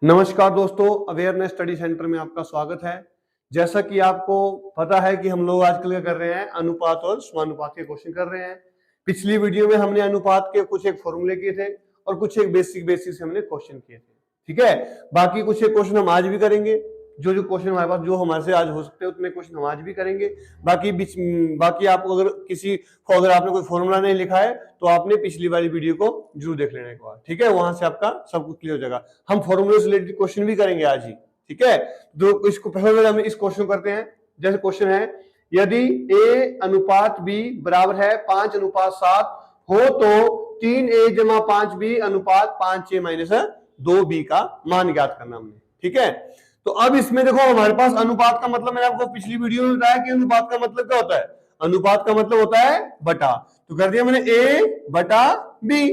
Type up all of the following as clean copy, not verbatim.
नमस्कार दोस्तों, awareness study centre में आपका स्वागत है। जैसा कि आपको पता है कि हम लोग आजकल क्या कर रहे हैं, अनुपात और समानुपात के क्वेश्चन कर रहे हैं। पिछली वीडियो में हमने अनुपात के कुछ एक फॉर्मूले किए थे और कुछ एक बेसिक हमने क्वेश्चन किए थे। ठीक है, बाकी कुछ एक क्वेश्चन हम आज भी करेंगे। जो क्वेश्चन हमारे पास जो हमारे से आज हो सकते हैं उतने क्वेश्चन हम आज भी करेंगे। बाकी आपको अगर आपने कोई फॉर्मूला नहीं लिखा है तो आपने पिछली वाली वीडियो को जरूर देख लेने को। ठीक है, वहां से आपका सब कुछ क्लियर हो जाएगा। हम फॉर्मूले से रिलेटेड क्वेश्चन भी करेंगे आज ही। ठीक है, तो इसको पहले हम इस क्वेश्चन करते हैं। जैसे क्वेश्चन है, यदि a अनुपात b बराबर है 5:7 हो तो 3a जमा 5b अनुपात 5a माइनस 2b का मान ज्ञात करना हमने। ठीक है, तो अब इसमें देखो हमारे पास अनुपात का मतलब मैंने आपको पिछली वीडियो में बताया कि अनुपात का मतलब क्या होता है। अनुपात का मतलब होता है बटा। तो कर दिया मैंने a बटा b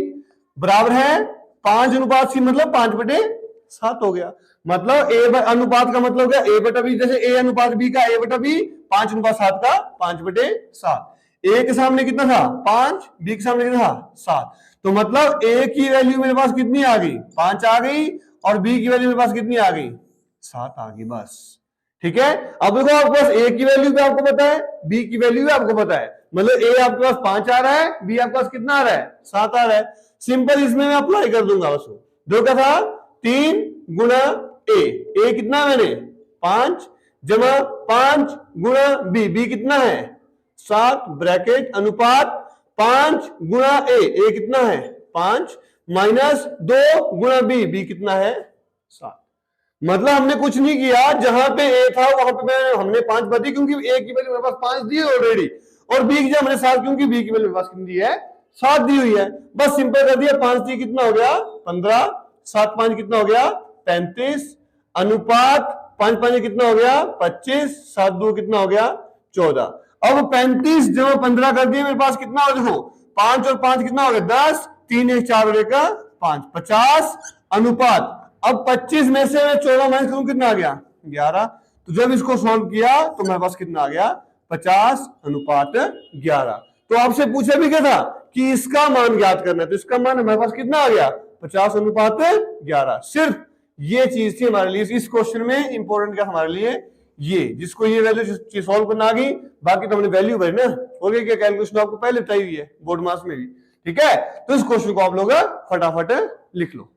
बराबर है 5:c मतलब 5/7 हो गया। मतलब a अनुपात का मतलब क्या, a बटा b। जैसे a अनुपात b का a बटा b 5:7 का 5/7। a के सामने कितना था 5, b के सामने कितना था 7। तो मतलब a की वैल्यू मेरे पास कितनी आ गई 5 आ गई और b की वैल्यू मेरे पास कितनी आ गई 7 आ गई बस। ठीक है, अब देखो आपके पास a की वैल्यू भी आपको पता है, b की वैल्यू भी आपको पता है। मतलब a आपके पास 5 आ रहा है, b आपके पास कितना आ रहा है 7 आ रहा है। सिंपल इसमें मैं अप्लाई कर दूंगा बस। जो क्या था 3 गुणा a कितना मैंने 5 जमा 5 गुणा b कितना है 7 ब्रैकेट अनुपात 5 गुणा a कितना है 5 माइनस 2 गुणा b कितना है 7। मतलब हमने कुछ नहीं किया, जहां पे a था वहां पे हमने 5 बता दी क्योंकि a की वैल्यू मेरे पास 5 दी है ऑलरेडी, और b की जगह हमने 7 क्योंकि b की वैल्यू मेरे पास कितनी दी है 7 दी हुई है। बस सिंपल कर दिया, 5 दी कितना हो गया 15, 7 5 कितना हो गया 35 अनुपात 5 5 कितना हो गया 25, 7 2 कितना हो गया 14। अब 35 जमा 15 कर दिया, मेरे पास कितना हो देखो 5 और 5 कितना हो गया 10, 3 1 4 और 1 5, 50 अनुपात। अब 25 में से मैं 14 माइनस करूं कितना आ गया 11। तो जब इसको सॉल्व किया तो मेरे पास कितना आ गया 50 अनुपात 11। तो आपसे पूछा भी क्या था कि इसका मान ज्ञात करना है, तो इसका मान हमारे पास कितना आ गया 50 अनुपात 11। सिर्फ ये चीज थी हमारे लिए इस क्वेश्चन में इंपॉर्टेंट क्या हमारे लिए, ये जिसको ये वैल्यू सॉल्व करना आ गई। बाकी तो हमने वैल्यू भरी ना, हो गई क्या कैलकुलेशन आपको पहले बताई हुई है बोर्ड मार्क्स में भी। ठीक है, तो इस क्वेश्चन को आप लोग फटाफट लिख लो।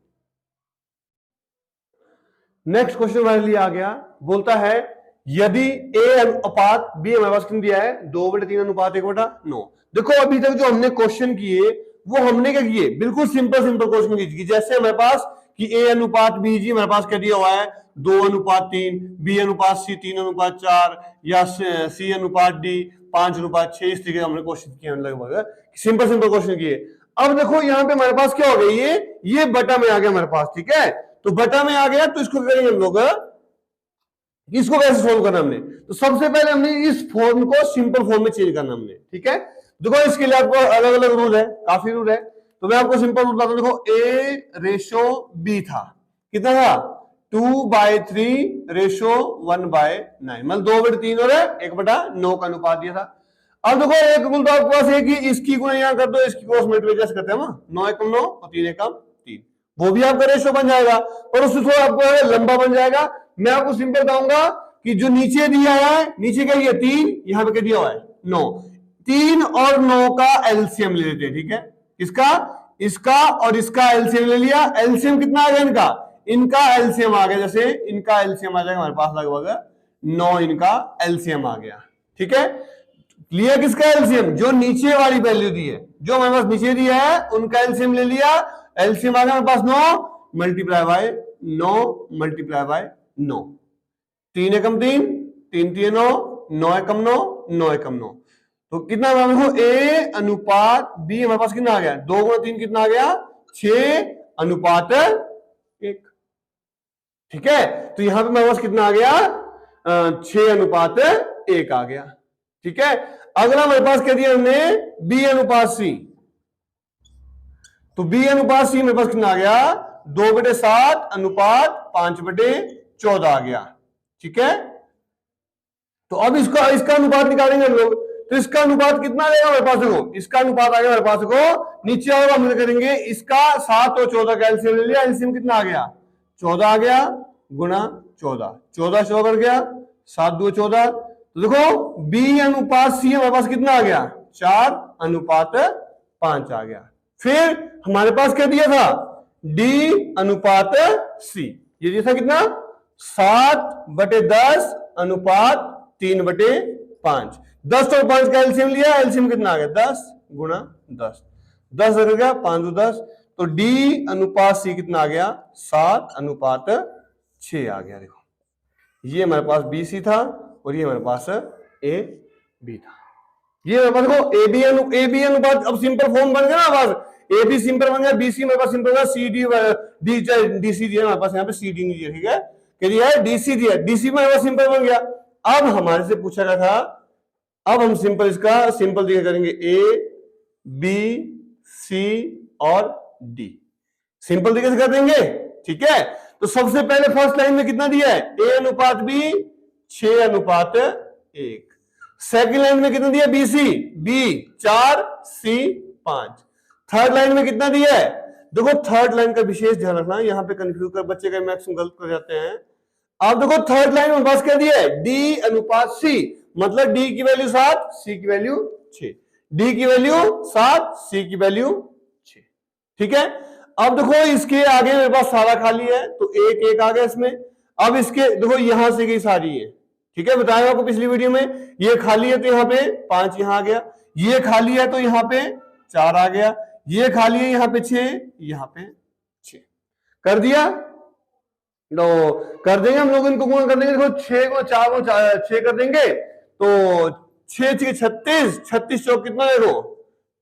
नेक्स्ट क्वेश्चन हमारे लिए आ गया, बोलता है यदि a अनुपात b हमारे पास कितना दिया है 2/3 अनुपात 1/9। देखो अभी तक जो हमने क्वेश्चन किए वो हमने क्या किए, बिल्कुल सिंपल क्वेश्चन कीजिए। जैसे हमारे पास कि a अनुपात b जी हमारे पास क्या दिया हुआ है 2:3, b अनुपात c 3:4 या c अनुपात d 5:6। इस तरीके हमने क्वेश्चन किए, लगभग सिंपल क्वेश्चन किए। अब देखो यहाँ पे हमारे पास क्या हो गया, ये बटा में आ गया हमारे पास। ठीक है, तो बटा में आ गया, तो इसको करेंगे हम लोग, इसको कैसे सोल्व करना हमने, तो सबसे पहले हमने इस फॉर्म को सिंपल फॉर्म में चेंज करना हमने। ठीक है, देखो इसके लिए आपको अलग अलग रूल है, काफी रूल है। तो मैं आपको सिंपल रूल बताता हूं। देखो a/b था, कितना था 2/3/1/9, मतलब 2/3 और 1/9 का अनुपात दिया था। अब देखो एक रूल तो आपके पास है कि इसकी गुणा यहां कर दो, इसकी क्रॉस मल्टीप्लाई कैसे करते हैं हम, 9 एकम 9 और 3 एकम 3, वो भी आपका रेशो बन जाएगा, पर उससे थोड़ा आपको लंबा बन जाएगा। मैं आपको सिंपल बताऊंगा कि जो नीचे दिया है, नीचे क्या दिया 3, यहां पे क्या दिया हुआ है 9, 3 और 9 का एलसीएम ले लेते हैं। ठीक है, इसका और इसका एलसीएम ले लिया। एलसीएम कितना आ गया इनका एलसीएम आ गया, जैसे इनका एलसीएम आ जाएगा हमारे पास लगभग 9, इनका एलसीएम आ गया। ठीक है, लिया किसका एलसीएम, जो नीचे वाली वैल्यू दी है, जो हमारे पास नीचे दिया है उनका एलसीएम ले लिया। एलसीएम आ गया हमारे पास 9 मल्टीप्लाई बाय 9 मल्टीप्लाई बाय 9, 3 एकम 3, 3 3 9, 9 एकम 9, 9 एकम 9। तो कितना देखो a अनुपात b हमारे पास कितना आ गया 2 गुणा 3 कितना आ गया 6 अनुपात 1। ठीक है, तो यहां पे हमारे पास कितना आ गया 6 अनुपात 1 आ गया। ठीक है, अगला हमारे पास क्या दिया हमने b अनुपात c, तो b अनुपात c मेरे पास कितना आ गया 2/7 अनुपात 5/14 आ गया। ठीक है, तो अब इसका अनुपात निकालेंगे हम लोग। तो इसका अनुपात कितना आ गया हमारे पास, देखो इसका अनुपात आ गया हमारे पास, देखो नीचे और हम करेंगे इसका 7 और 14 का एलसीएम ले लिया। एलसीएम कितना आ गया 14 आ गया गुणा 14, 14 14 कर गया 7 2 14। तो देखो बी अनुपात सी हमारे पास कितना आ गया 4 अनुपात 5 आ गया। फिर हमारे पास क्या दिया था डी अनुपात सी, ये दिया था कितना 7/10 अनुपात 3/5। 10 और 5 का एलसीएम लिया, एलसीएम कितना आ गया 10 गुणा 10, 10 हो गया 5 2 10। तो डी अनुपात सी कितना आ गया 7 अनुपात 6 आ गया। देखो ये हमारे पास बी सी था और ये हमारे पास ए बी था। ये हमारे पास देखो ए बी अनुपात अब सिंपल फॉर्म बन गया ना हमारे पास, ए बी सिंपल बन गया, बी सी हमारे पास सिंपल बन गया, सी डी डी सी दिया हमारे पास, यहाँ पे सी डी नहीं दिया, ठीक है कि दिया है डी सी दिया, डी सी में हमारे पास सिंपल बन गया। अब हमारे से पूछा गया था, अब हम सिंपल इसका सिंपल दिया करेंगे ए बी सी और डी, सिंपल तरीके से कर देंगे, ठीक है। तो सबसे पहले फर्स्ट लाइन में कितना दिया है ए अनुपात बी 6 अनुपात 1, सेकंड लाइन में कितना दिया बी सी बी 4 सी 5, थर्ड लाइन में कितना दिया है, देखो थर्ड लाइन का विशेष ध्यान रखना, यहां पे कंफ्यूज कर बच्चे का मैक्सिमम गलत कर जाते हैं। अब देखो थर्ड लाइन में बस क्या दिया है डी अनुपात सी, मतलब डी की वैल्यू 7 सी की वैल्यू 6, डी की वैल्यू 7 सी की वैल्यू 6, ठीक है। अब देखो इसके आगे मेरे पास सारा खाली है तो एक एक आ गया इसमें। अब इसके देखो यहां से गई सारी है, ठीक है, बताया आपको पिछली वीडियो में, ये खाली है तो यहाँ पे 5 यहां आ गया, ये खाली है तो यहाँ पे 4 आ गया, ये खाली है यहाँ पे 6, यहाँ पे 6 कर दिया। लो कर देंगे हम लोग, इनको गुणा कर देंगे, देखो 6 को 4 को 6 कर देंगे तो 6 6 36, 36 चौक कितना देखो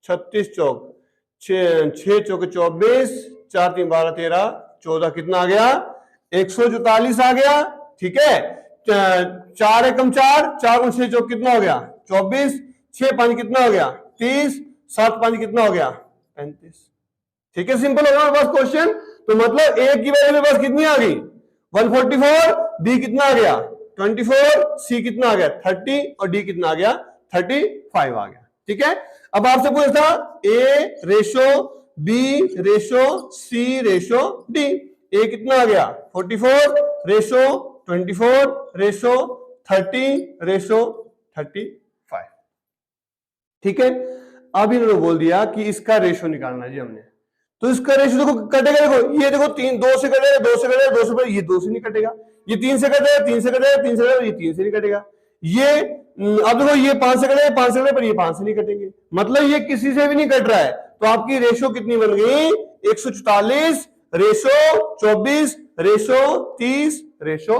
36 चौक 6 चौक 24, 4 3 12 13 14 कितना आ गया 144 आ गया, ठीक है। 4 एकम 4, 4 को 6 चौक कितना हो गया 24, 6 5 कितना हो गया 30, 7 5 कितना हो गया 35, ठीक है। सिंपल होगा हमारे पास क्वेश्चन। तो मतलब ए की वैल्यू मेरे पास कितनी आ गई 144, बी कितना आ गया 24, सी कितना आ गया 30 और डी कितना आ गया 35 आ गया, ठीक है। अब आपसे पूछा था ए रेशो बी रेशो सी रेशो डी, ए कितना आ गया 44 रेशो 24 रेशो 30 रेशो 35, ठीक है। अब इन्होंने बोल दिया कि इसका रेशो निकालना जी हमने, तो इसका रेशो देखो कटेगा, देखो ये देखो 3 2 से कटेगा 2 से कटेगा 2 से, ये 2 से नहीं कटेगा, ये 3 से कटेगा 3 से कटेगा 3 से कटेगा, ये 3 से नहीं कटेगा, ये अब देखो ये 5 से कटेगा 5 से कटेगा पर ये 5 से नहीं कटेंगे, मतलब ये किसी से भी नहीं कट रहा है। तो आपकी रेशो कितनी बन गई 144 ratio 24 ratio 30 ratio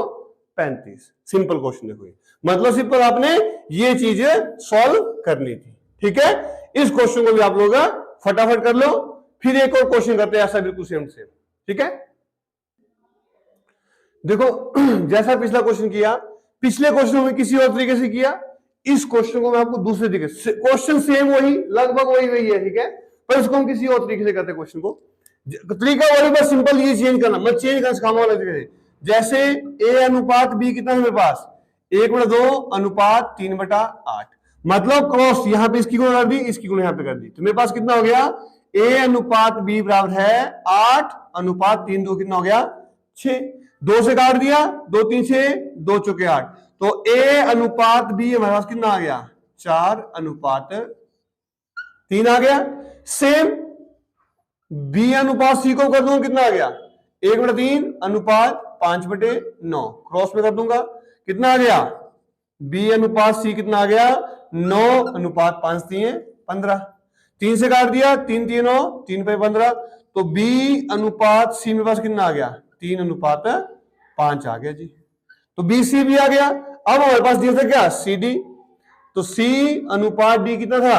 35। Simple question देखो, मतलब सिंपल आपने ये चीज सॉल्व करनी थी, ठीक है। इस क्वेश्चन को भी आप लोग फटाफट कर लो, फिर एक और क्वेश्चन करते हैं ऐसा बिल्कुल सेम सेम, ठीक है। देखो जैसा पिछला क्वेश्चन किया, पिछले क्वेश्चन में किसी और तरीके से किया, इस क्वेश्चन को मैं आपको दूसरे तरीके से, क्वेश्चन सेम वही लगभग वही है, ठीक है, पर इसको हम किसी और तरीके से करते हैं क्वेश्चन को। तरीका वही, बस सिंपल ये चेंज करना, मैं चेंज करना सिखाऊंगा वाला तरीके से। जैसे ए अनुपात बी कितना है मेरे पास 1/2 अनुपात 3/8, मतलब क्रॉस यहां पे इसकी गुणा कर दी, इसकी गुणा यहां पे कर दी, तो मेरे पास कितना हो गया ए अनुपात बी बराबर है 8 अनुपात 3 2 कितना हो गया 6, 2 से काट दिया 2 3 6 2 चौके 8, तो ए अनुपात बी हमारे पास कितना आ गया 4 अनुपात 3 आ गया। सेम बी अनुपात सी को कर दूंगा कितना आ गया 1/3 अनुपात 5/9, क्रॉस में कर दूंगा कितना आ गया बी अनुपात सी कितना आ गया 9 अनुपात 5 3 15, 3 से काट दिया 3 3 9 3 पे 15, तो बी अनुपात सी मेरे पास कितना आ गया 3 अनुपात 5 आ गया जी, तो बी सी भी आ गया। अब हमारे पास दिया था क्या सी डी, तो सी अनुपात डी कितना था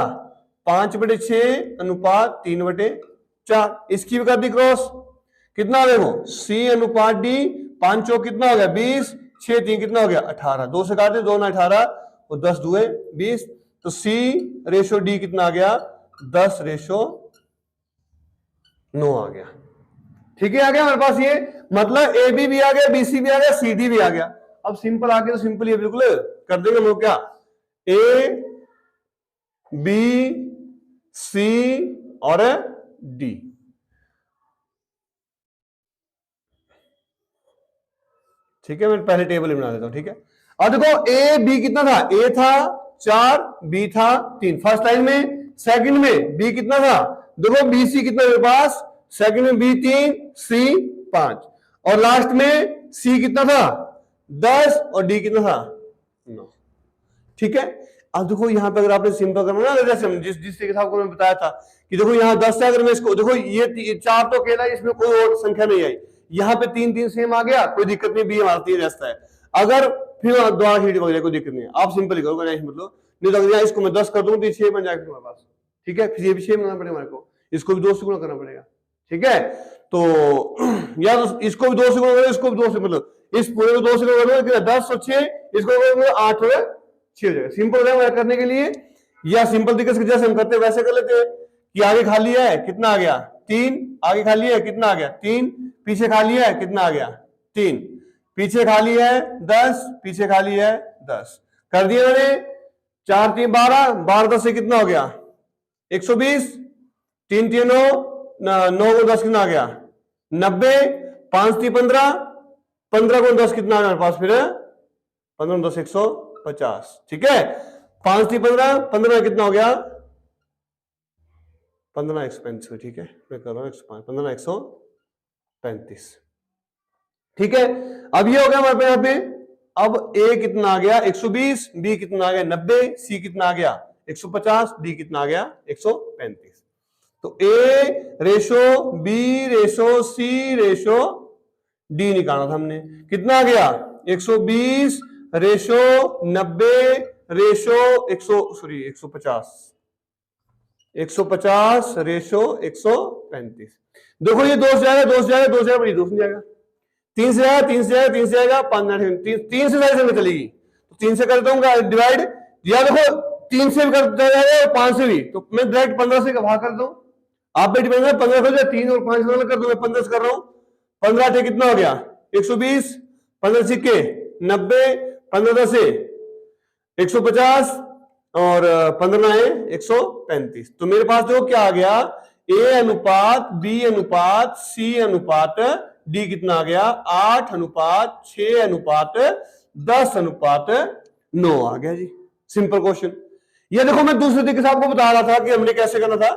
5/6 अनुपात 3/4, इसकी भी कर दी क्रॉस, कितना देखो सी अनुपात डी 5 चौक कितना हो गया 20, 6 3 कितना हो गया 18, 2 से काटे 2 18 और 10 2 20, तो सी रेशो डी कितना आ गया 10 रेशो 9 आ गया, ठीक है। आ गया हमारे पास ये, मतलब ए बी भी आ गया, बी सी भी आ गया, सी डी भी आ गया। अब सिंपल आ गया तो सिंपल ये बिल्कुल कर देंगे हम लोग, क्या ए बी सी और डी, ठीक है, मैं पहले टेबल बना देता हूं। ठीक है, अब देखो ए बी कितना था, ए था 4, बी था 3 फर्स्ट लाइन में, सेकंड में बी कितना था, देखो बी सी कितना मेरे पास, सेकंड में बी 3 सी 5 और लास्ट में सी कितना था 10 और डी कितना था 9। ठीक है, अब देखो यहां पे अगर आपने सिंपल करना ना, जैसे जिस तरीके से आपको मैं बताया था कि देखो यहाँ 10 है, अगर मैं इसको देखो ये 4 तो अकेला है, इसमें कोई और संख्या नहीं आई, यहाँ पे 3 सेम आ गया, कोई दिक्कत नहीं, बी हमारा 3 रहता है। अगर फिर दोबारा शीट वगैरह कोई दिक्कत नहीं है, आप सिंपल ही करो, मतलब नहीं तो अगर इसको मैं 10 कर दूं तो 6 बन जाएगा तुम्हारे पास। ठीक है, फिर ये भी 6 बनाना पड़ेगा हमारे को, इसको भी 2 से गुणा करना पड़ेगा। ठीक है, तो या तो इसको भी 2 से गुणा करो, इसको भी 2 से, मतलब इस पूरे को 2 से गुणा करो, 10 और 6, इसको 8 और 6 हो जाएगा। सिंपल है करने के लिए, या सिंपल तरीके से जैसे हम करते हैं वैसे कर लेते हैं कि आगे खाली है कितना आ गया 3, आगे खाली है कितना आ गया 3, पीछे खाली है कितना आ गया 3, पीछे खाली है 10, पीछे खाली है 10, कर दिया मैंने। 4 3 12, 12 10 से कितना हो गया 120, 3 3 9, 9 को 10 कितना आ गया 90, 5 3 15, 15 को 10 कितना आ गया पास, फिर 15 10 150। ठीक है, 5 3 15, 15 कितना हो गया 15 135। ठीक है, मैं कर रहा हूं 15 135। ठीक है, अब ये हो गया हमारे पे यहाँ पे, अब ए कितना आ गया 120, बी कितना आ गया 90, सी कितना आ गया 150, डी कितना आ गया 135। तो ए रेशो बी रेशो सी रेशो डी निकालना था हमने, कितना आ गया 120 रेशो 90 रेशो 150, 150 रेशो 135। देखो ये 2 से जाएगा, 2 से जाएगा, 2 से जाएगा, 2 से जाएगा, 3 से जाएगा, 3 से जाएगा, 3 से जाएगा, 3 से साइड में चलेगी तो 3 से करता हूँ डिवाइड, या देखो 3 से भी कर जाएगा और 5 से भी, तो मैं डायरेक्ट 15 से भाग कर दूं, आप भी डिवाइड में 15 कर दो, 3 और 5 कर दो, मैं 15 से कर रहा हूं। 15 8 कितना हो गया 120, 15 सिक्के 90, 15 से 150 और 15 है 135। तो मेरे पास देखो क्या आ गया, ए अनुपात बी अनुपात सी अनुपात डी कितना आ गया 8 अनुपात 6 अनुपात 10 अनुपात 9 आ गया जी। Simple question. ये देखो मैं दूसरे तरीके से आपको बता रहा था कि हमने कैसे करना था।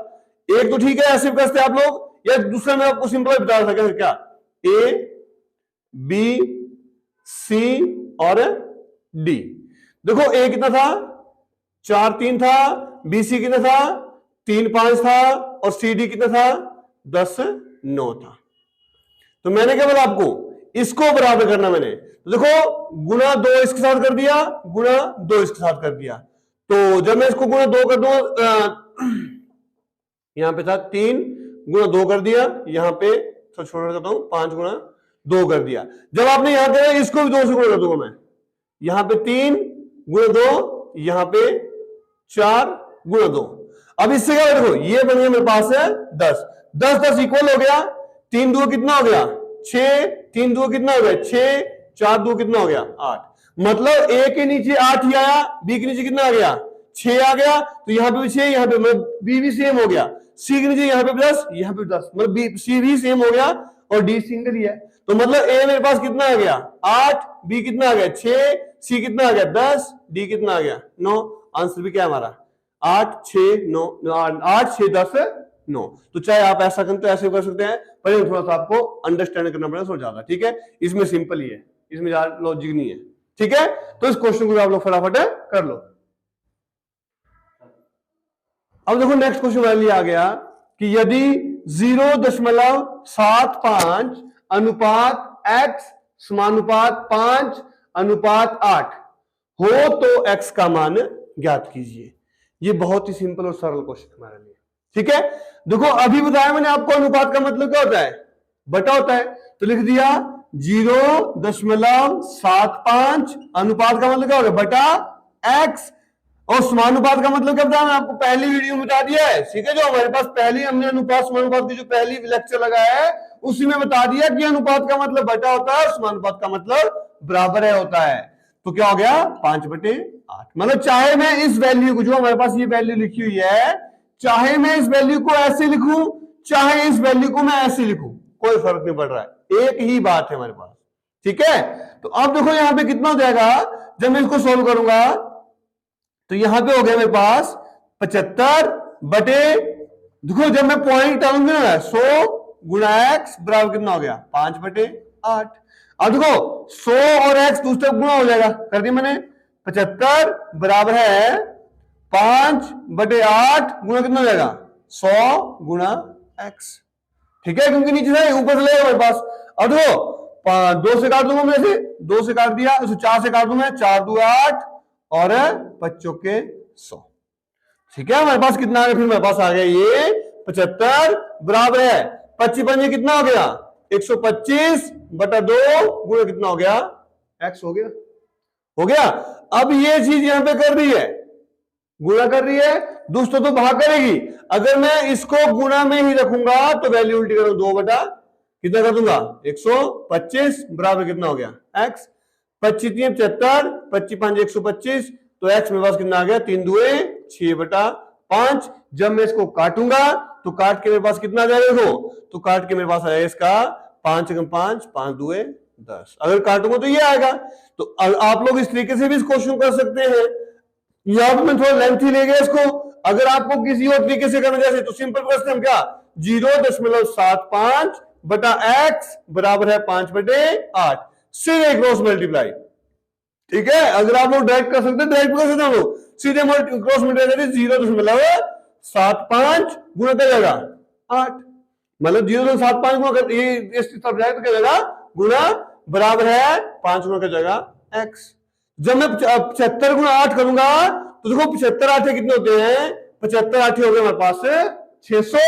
एक तो ठीक है ऐसे करते आप लोग, या दूसरा मैं आपको सिंपल बता रहा था क्या, ए बी सी और डी। देखो ए कितना था 4 3 था, बी सी कितना था 3 5 था और सी डी कितना था 10 9 था। तो मैंने क्या बोला आपको, इसको बराबर करना मैंने, तो देखो गुना 2 इसके साथ कर दिया, गुना 2 इसके साथ कर दिया। तो जब मैं इसको गुना 2 कर दूं, यहां पे था 3 गुना 2 कर दिया, यहां पे तो छोड़ देता हूं 5 गुना 2 कर दिया। जब आपने यहां किया इसको भी 2 से गुना कर दूंगा मैं, यहां पे 3 गुना 2, यहां पे 4 गुना 2। अब इससे क्या देखो ये बन गया मेरे पास है 10 10 10 इक्वल हो गया, 3 2 कितना हो गया 6, 3 2 कितना हो गया 6, 4 2 कितना हो गया 8। मतलब ए के नीचे 8 ही आया, बी के नीचे कितना आ गया 6 आ गया, तो यहां पे भी 6, यहां पे मतलब बी भी सेम हो गया, सी के नीचे यहां पे 10 यहां पे 10, मतलब बी सी भी सेम हो गया और डी सिंगल ही है। तो मतलब ए मेरे पास कितना आ गया 8, बी कितना आ गया 6, सी कितना आ गया 10, डी कितना आ गया 9। आंसर भी क्या है हमारा 8 6 9, 8 6 10 9। तो चाहे आप ऐसा करते हो ऐसे कर सकते हैं, पर थोड़ा सा आपको अंडरस्टैंड करना पड़ेगा थोड़ा ज्यादा। ठीक है, इसमें सिंपल ही है, इसमें ज्यादा लॉजिक नहीं है। ठीक है, तो इस क्वेश्चन को आप लोग फटाफट कर लो। अब देखो नेक्स्ट क्वेश्चन वाले लिए आ गया कि यदि 0.75 अनुपात x समानुपात 5 अनुपात 8 हो तो x का मान ज्ञात कीजिए। ये बहुत ही सिंपल और सरल क्वेश्चन हमारे लिए। ठीक है, देखो अभी बताया मैंने आपको अनुपात का मतलब क्या होता है, बटा होता है। तो लिख दिया 0.75 अनुपात का मतलब क्या होगा बटा x, और समानुपात का मतलब क्या बताया मैं आपको पहली वीडियो में बता दिया है। ठीक है, जो हमारे पास पहली हमने अनुपात समानुपात की जो पहली लेक्चर लगाया है उसी में बता दिया कि अनुपात का मतलब बटा होता है, समानुपात का मतलब बराबर है होता है। तो क्या हो गया 5/8। मतलब चाहे मैं इस वैल्यू को, जो हमारे पास ये वैल्यू लिखी हुई है, चाहे मैं इस वैल्यू को ऐसे लिखूं चाहे इस वैल्यू को मैं ऐसे लिखूं, कोई फर्क नहीं पड़ रहा है, एक ही बात है हमारे पास। ठीक है, तो अब देखो यहां पे कितना हो जाएगा जब मैं इसको सोल्व करूंगा, तो यहां पे हो गया मेरे पास 75 बटे, देखो जब मैं पॉइंट डालूंगा ना 100 गुणा x बराबर कितना हो गया 5 बटे 8। अब देखो 100 और x दूसरा गुणा हो जाएगा, कर दिया मैंने। 75 बराबर है 5 बटे 8 गुणा कितना हो जाएगा 100 गुणा x, ठीक है, क्योंकि नीचे से ऊपर से लेगा मेरे पास। अब देखो 2 से काट दूंगा मैं, से 2 से काट दिया, 4 से काट दूंगा, 4 2 8 और 5 के 100, ठीक है। हमारे पास कितना आ गया, फिर मेरे पास आ गया ये 75 बराबर है 25 पंजे कितना हो गया 125 बटा 2 गुणा कितना हो गया x हो गया, हो गया। अब ये चीज यहां पे कर रही है, गुणा कर रही है, दोस्तों तो भाग करेगी। अगर मैं इसको गुणा में ही रखूंगा तो वैल्यू उल्टी करूं, 2 बटा कितना कर दूंगा 125 बराबर कितना हो गया x। 25 3 75, 25 5 125, तो x मेरे पास कितना आ गया 3 दुए 6 बटा 5। जब मैं इसको काटूंगा तो काट के मेरे पास कितना आ जाएगा, देखो तो काट के मेरे पास आएगा इसका 5 × 5 5 दुए 10। अगर काटूंगा तो ये आएगा। तो आप लोग इस तरीके से भी इस क्वेश्चन कर सकते हैं, यहां पर मैं थोड़ा लेंथी ले गया इसको। अगर आपको किसी और तरीके से करना जैसे, तो सिंपल क्वेश्चन हम क्या 0.75 बटा x बराबर है 5 बटे 8, सीधे क्रॉस मल्टीप्लाई, ठीक है। अगर आप लोग डायरेक्ट कर सकते हैं, डायरेक्ट कर सकते हैं, सीधे क्रॉस मल्टीप्लाई 0.75 गुणा कर जाएगा 8, मतलब 0.75 गुणा कर ये इस तरफ जाएगा तो क्या जाएगा गुणा बराबर है 5 गुणा कर जाएगा x। जब मैं 75 गुणा 8 करूंगा तो देखो 75 8 कितने होते हैं, 75 8 हो गए हमारे पास 600।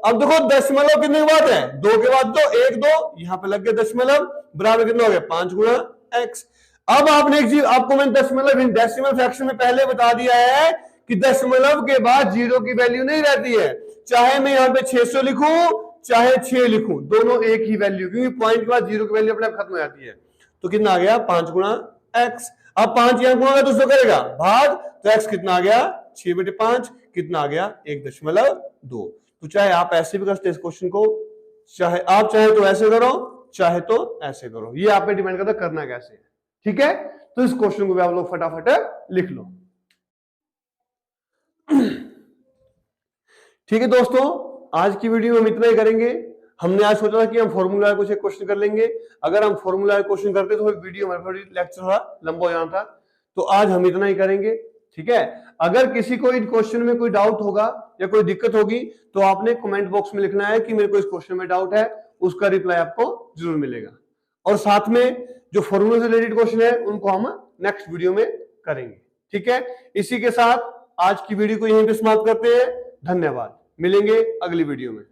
अब देखो दशमलव कितने के बाद है 2 के बाद, तो 1 2 यहां पे लग गया दशमलव बराबर कितना हो गया 5 गुणा x। अब आपने एक चीज आपको मैंने दशमलव इन डेसिमल फ्रैक्शन में पहले बता दिया है कि दशमलव के बाद 0 की वैल्यू नहीं रहती है, चाहे मैं यहां पे 600 लिखूं चाहे 6 लिखूं, दोनों एक ही वैल्यू, क्योंकि पॉइंट के बाद 0 की वैल्यू अपने आप खत्म हो जाती है। तो कितना आ गया 5 गुणा x। अब 5 यहां गुणा तो करेगा भाग, तो x कितना आ गया 6 बटे 5 कितना आ गया 1.2। तो चाहे आप ऐसे भी कर सकते इस क्वेश्चन को, चाहे तो ऐसे करो चाहे तो ऐसे करो, ये आप पे डिपेंड करता है करना कैसे है, ठीक है। तो इस क्वेश्चन को भी आप लोग फटाफट लिख लो। ठीक है दोस्तों, आज की वीडियो में हम इतना ही करेंगे। हमने आज सोचा था कि हम फॉर्मूला कुछ एक क्वेश्चन कर लेंगे, अगर हम फॉर्मूला क्वेश्चन करते तो वीडियो हमारा लेक्चर थोड़ा लंबा हो जाना था, तो आज हम इतना ही करेंगे, ठीक है। अगर किसी को इन क्वेश्चन में कोई डाउट होगा या कोई दिक्कत होगी तो आपने कमेंट बॉक्स में लिखना है कि मेरे को इस क्वेश्चन में डाउट है, उसका रिप्लाई आपको जरूर मिलेगा। और साथ में जो फॉर्मूला से रिलेटेड क्वेश्चन है उनको हम नेक्स्ट वीडियो में करेंगे, ठीक है। इसी के साथ आज की वीडियो को यहीं पे समाप्त करते हैं। धन्यवाद, मिलेंगे अगली वीडियो में।